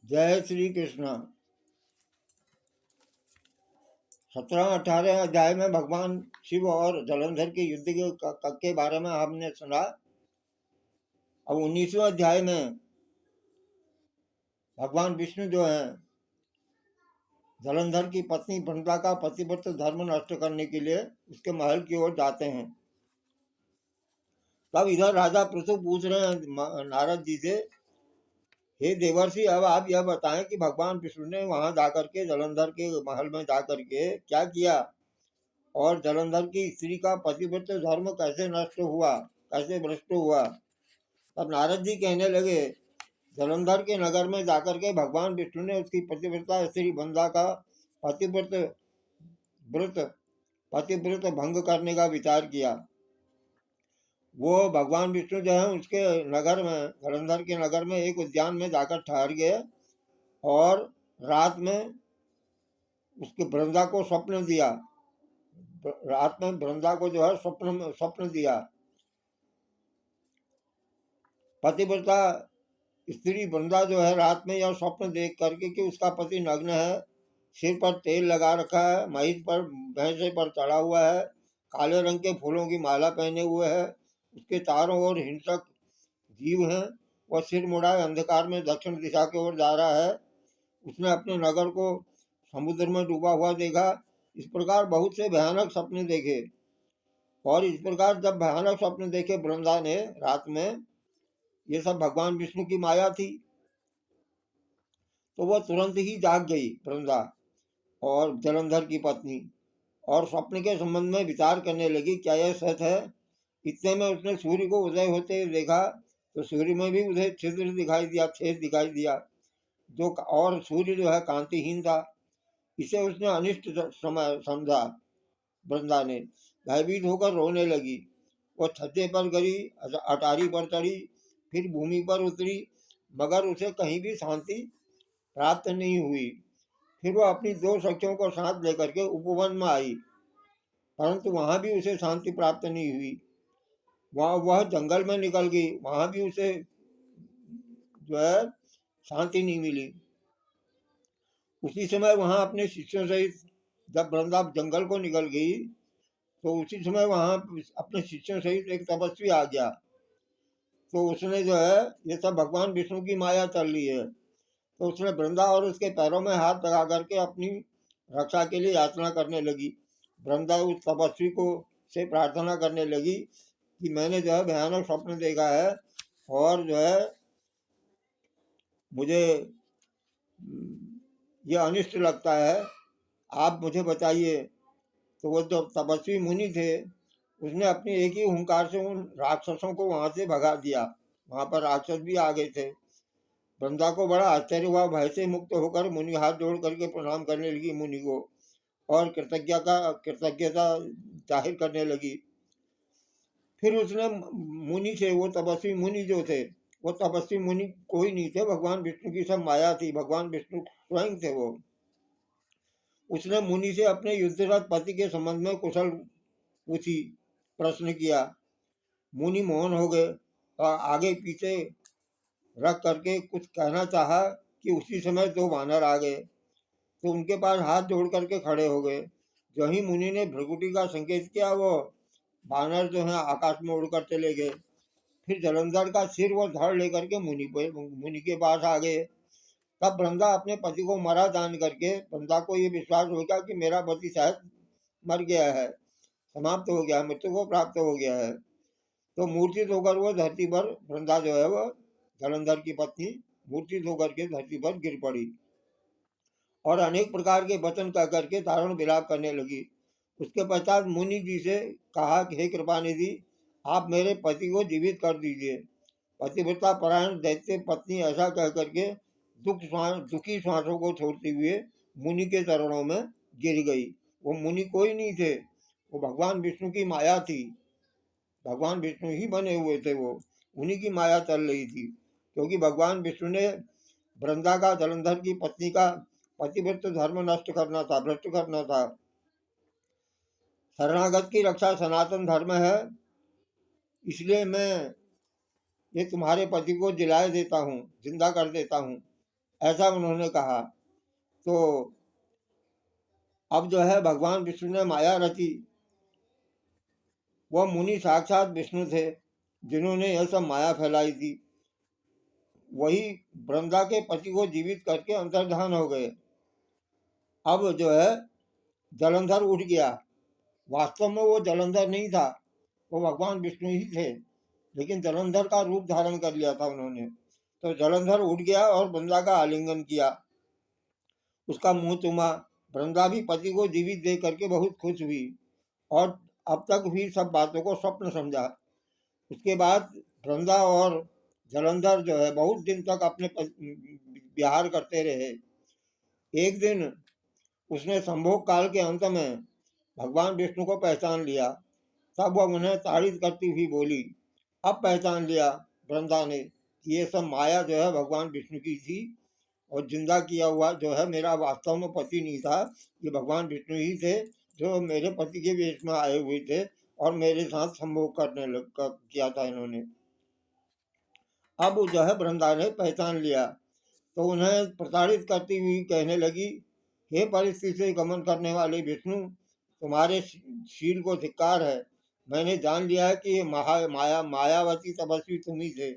जय श्री कृष्ण। 17-18 अध्याय में भगवान शिव और जलंधर के युद्ध के बारे में हमने सुना। अब 19वें अध्याय में भगवान विष्णु जो है जलंधर की पत्नी वृंदा का पतिव्रत धर्म नष्ट करने के लिए उसके महल की ओर जाते हैं। तब इधर राजा पृथु पूछ रहे हैं नारद जी से, हे देवर्षि, अब आप यह बताएं कि भगवान विष्णु ने वहां जाकर के जलंधर के महल में जाकर के क्या किया और जलंधर की स्त्री का पतिव्रत धर्म कैसे नष्ट हुआ, कैसे भ्रष्ट हुआ। तब नारद जी कहने लगे, जलंधर के नगर में जाकर के भगवान विष्णु ने उसकी पतिव्रता स्त्री वृंदा का पतिव्रत भंग करने का विचार किया। वो भगवान विष्णु जो है उसके नगर में, जलंधर के नगर में एक उद्यान में जाकर ठहर गए और रात में उसके वृंदा को स्वप्न दिया। रात में वृंदा को जो है स्वप्न दिया। पतिव्रता स्त्री वृंदा जो है रात में यह स्वप्न देख करके कि उसका पति नग्न है, सिर पर तेल लगा रखा है, महिष पर भैंसे पर चढ़ा हुआ है, काले रंग के फूलों की माला पहने हुए है, उसके चारों ओर हिंसक जीव हैं, वह सिर मुड़ाए अंधकार में दक्षिण दिशा की ओर जा रहा है। उसने अपने नगर को समुद्र में डूबा हुआ देखा। इस प्रकार बहुत से भयानक सपने देखे और इस प्रकार जब भयानक स्वप्न देखे वृंदा ने रात में, ये सब भगवान विष्णु की माया थी, तो वह तुरंत ही जाग गई वृंदा और जलंधर की पत्नी, और स्वप्न के संबंध में विचार करने लगी, क्या यह सच है। इतने में उसने सूर्य को उदय होते देखा तो सूर्य में भी उसे छिद्र दिखाई दिया, छेद दिखाई दिया, जो और सूर्य जो है कांतिहीन था। इसे उसने अनिष्ट समय समझा। वृंदा ने भयभीत होकर रोने लगी। वह छज्जे पर गई, अटारी पर चढ़ी, फिर भूमि पर उतरी, मगर उसे कहीं भी शांति प्राप्त नहीं हुई। फिर वह अपनी 2 सखियों को साथ लेकर के उपवन में आई, परंतु वहां भी उसे शांति प्राप्त नहीं हुई। वह जंगल में निकल गई, वहां भी उसे जो है शांति नहीं मिली। उसी समय वहां अपने शिष्यों सहित जब वृंदा जंगल को निकल गई तो उसी समय वहां अपने शिष्यों सहित एक तपस्वी आ गया। तो उसने जो है, ये सब भगवान विष्णु की माया चल रही है, तो उसने वृंदा और उसके पैरों में हाथ लगा करके अपनी रक्षा के लिए याचना करने लगी। वृंदा उस तपस्वी को से प्रार्थना करने लगी कि मैंने जो है भयानक स्वप्न देखा है और जो है मुझे यह अनिष्ट लगता है, आप मुझे बताइए। तो वो जो तपस्वी मुनि थे उसने अपनी एक ही हुंकार से उन राक्षसों को वहां से भगा दिया। वहां पर राक्षस भी आ गए थे। वृंदा को बड़ा आश्चर्य हुआ। भय से मुक्त होकर मुनि हाथ जोड़ करके प्रणाम करने लगी मुनि को और कृतज्ञता जाहिर करने लगी। फिर उसने मुनि से, वो तपस्वी मुनि जो थे, वो तपस्वी मुनि कोई नहीं थे, भगवान विष्णु की सब माया थी, भगवान विष्णु स्वयं थे वो। उसने मुनि से अपने युद्धरत पति के संबंध में कुशल पूछी, प्रश्न किया। मुनि मौन हो गए और आगे पीछे रख करके कुछ कहना चाहा कि उसी समय 2 वानर आ गए, तो उनके पास हाथ जोड़ करके खड़े हो गए। जो ही मुनि ने भ्रकुटी का संकेत किया, वो वानर जो है आकाश में उड़कर चले गए। फिर जलंधर का सिर वो धड़ लेकर के मुनि के पास आ गए। तब वृंदा अपने पति को मरा जान करके, वृंदा को ये विश्वास हो गया कि मेरा पति शायद मर गया है, समाप्त हो गया, मृत्यु को प्राप्त हो गया है। तो मूर्छित होकर वो धरती पर, वृंदा जो है वो जलंधर की पत्नी मूर्छित होकर के धरती पर गिर पड़ी और अनेक प्रकार के वचन कह करके दारुण विलाप करने लगी। उसके पश्चात मुनि जी से कहा कि हे कृपानिधि, आप मेरे पति को जीवित कर दीजिए। पतिव्रता परायण दैत्य पत्नी ऐसा कह करके दुखी श्वासों को छोड़ते हुए मुनि के चरणों में गिर गई। वो मुनि कोई नहीं थे, वो भगवान विष्णु की माया थी। भगवान विष्णु ही बने हुए थे, वो उन्हीं की माया चल रही थी। क्योंकि भगवान विष्णु ने वृंदा का, जलंधर की पत्नी का पतिव्रत धर्म नष्ट करना था, भ्रष्ट करना था। शरणागत की रक्षा सनातन धर्म है, इसलिए मैं ये तुम्हारे पति को जिलाए देता हूँ, जिंदा कर देता हूँ। ऐसा उन्होंने कहा। तो अब जो है भगवान विष्णु ने माया रची। वह मुनि साक्षात विष्णु थे जिन्होंने यह सब माया फैलाई थी। वही वृंदा के पति को जीवित करके अंतर्धान हो गए। अब जो है जलंधर उठ गया। वास्तव में वो जलंधर नहीं था, वो भगवान विष्णु ही थे, लेकिन जलंधर का रूप धारण कर लिया था उन्होंने। तो जलंधर उठ गया और वृंदा का आलिंगन किया, उसका मुंह चूमा। वृंदा भी पति को जीवित देख करके बहुत खुश हुई और अब तक हुई सब बातों को स्वप्न समझा। उसके बाद वृंदा और जलंधर जो है बहुत दिन तक अपने विहार करते रहे। एक दिन उसने संभोग काल के अंत में भगवान विष्णु को पहचान लिया। तब वह उन्हें ताड़ित करती हुई बोली, अब पहचान लिया वृंदा ने कि ये सब माया जो है भगवान विष्णु की थी और जिंदा किया हुआ जो है मेरा वास्तव में पति नहीं था, ये भगवान विष्णु ही थे जो मेरे पति के वेश में आए हुए थे और मेरे साथ संभोग किया था इन्होंने। अब जो है वृंदा ने पहचान लिया तो उन्हें प्रताड़ित करती हुई कहने लगी, हे परिस्थिति से गमन करने वाले विष्णु, तुम्हारे शील को धिक्कार है। मैंने जान लिया है कि मायावती तपस्वी तुम ही थे।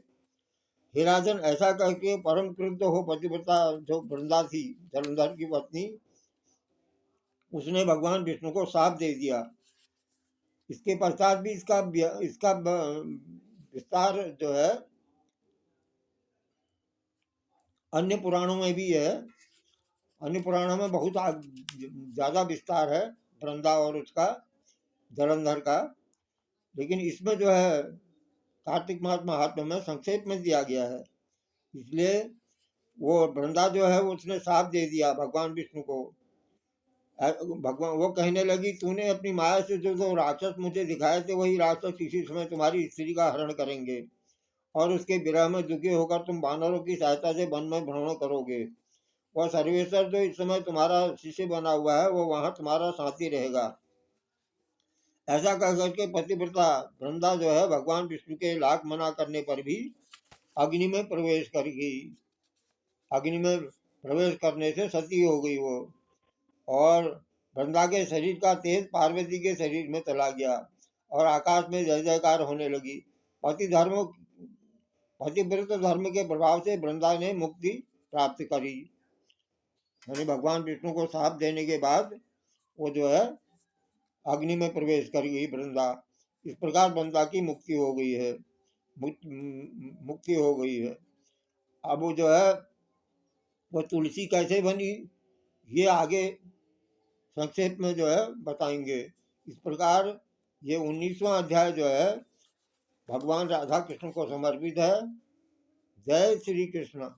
हे राजन, ऐसा करके परम क्रुद्ध हो पतिव्रता जो वृंदा थी, जलंधर की पत्नी, उसने भगवान विष्णु को शाप दे दिया। इसके पश्चात भी इसका विस्तार जो है अन्य पुराणों में भी है। अन्य पुराणों में बहुत ज़्यादा विस्तार है वृंदा और उसका, जलंधर का, लेकिन इसमें जो है कार्तिक मास महात्म्य में संक्षेप में दिया गया है। इसलिए वो वृंदा जो है उसने शाप दे दिया भगवान विष्णु को। भगवान वो कहने लगी, तूने अपनी माया से जो राक्षस मुझे दिखाए थे वही राक्षस इसी समय तुम्हारी स्त्री का हरण करेंगे और उसके विरह में दुखी होकर तुम वानरों की सहायता से वन में भ्रमण करोगे। वह सर्वेश्वर जो इस समय तुम्हारा शिष्य बना हुआ है वो वहां तुम्हारा साथी रहेगा। ऐसा कह करके पतिव्रता वृंदा जो है भगवान विष्णु के लाख मना करने पर भी अग्नि में प्रवेश कर गई। अग्नि में प्रवेश करने से सती हो गई वो, और वृंदा के शरीर का तेज पार्वती के शरीर में चला गया और आकाश में जय जयकार होने लगी। पतिव्रत धर्म के प्रभाव से वृंदा ने मुक्ति प्राप्त करी। यानी भगवान विष्णु को शाप देने के बाद वो जो है अग्नि में प्रवेश कर गई वृंदा। इस प्रकार वृंदा की मुक्ति हो गई है, मुक्ति हो गई है। अब वो जो है वो तुलसी कैसे बनी ये आगे संक्षेप में जो है बताएंगे। इस प्रकार ये 19वां अध्याय जो है भगवान राधा कृष्ण को समर्पित है। जय श्री कृष्ण।